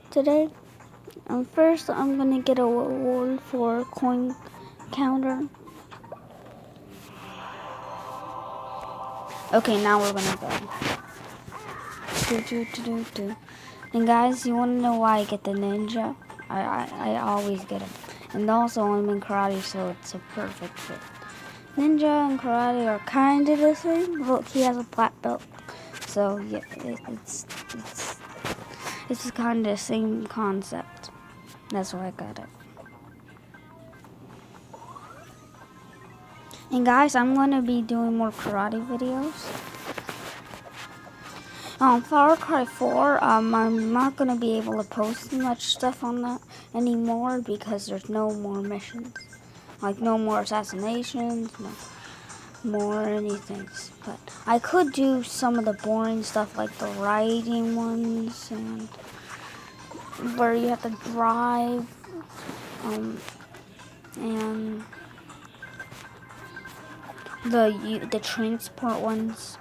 Today, first I'm gonna get a reward for coin counter. Okay, now we're gonna go. And guys, you wanna know why I get the ninja? I always get them. And also I'm in karate, so it's a perfect fit. Ninja and karate are kind of the same. Look, he has a black belt. So yeah, it's kind of the same concept. That's why I got it. And guys, I'm gonna be doing more karate videos. Far Cry 4, I'm not gonna be able to post much stuff on that anymore because there's no more missions. Like no more assassinations, no more anything. But I could do some of the boring stuff like the riding ones and where you have to drive, and the transport ones,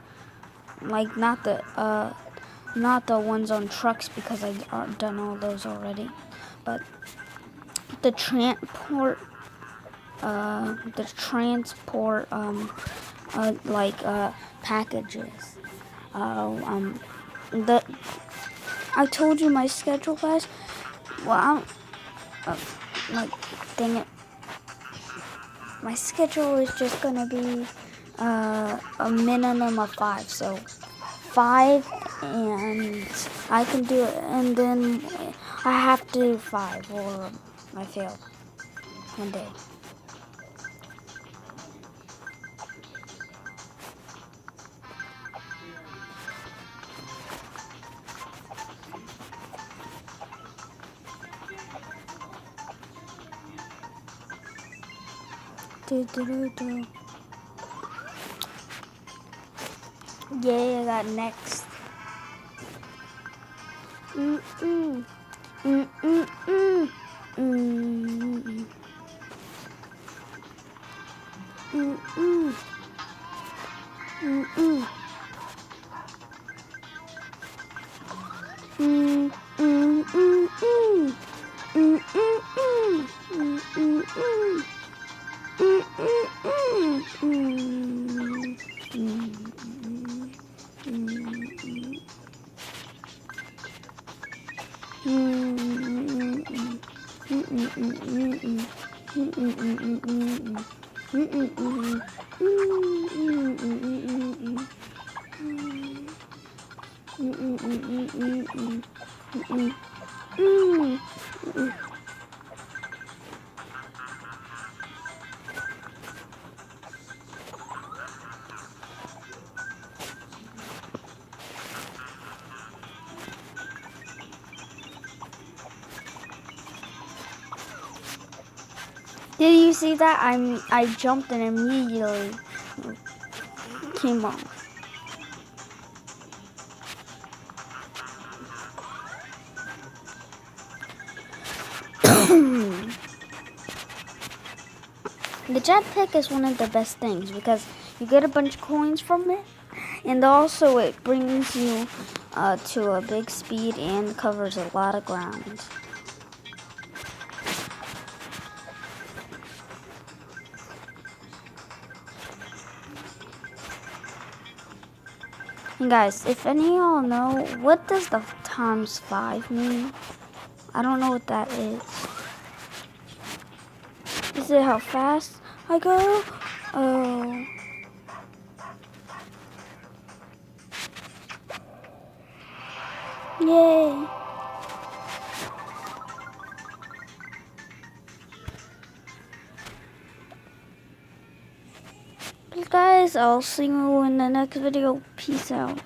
like not the ones on trucks because I've done all those already, but the transport packages. The I told you my schedule, guys. Well, like, dang it. My schedule is just gonna be a minimum of 5, so 5, and I can do it, and then I have to do 5 or I fail one day. Yeah, I got next. Did you see that? I jumped and immediately came on. The jetpack is one of the best things because you get a bunch of coins from it, and also it brings you to a big speed and covers a lot of ground. And guys, if any of y'all know, what does the times 5 mean? I don't know what that is. Is it how fast I go? Oh. Yay. Guys, I'll see you in the next video. Peace out.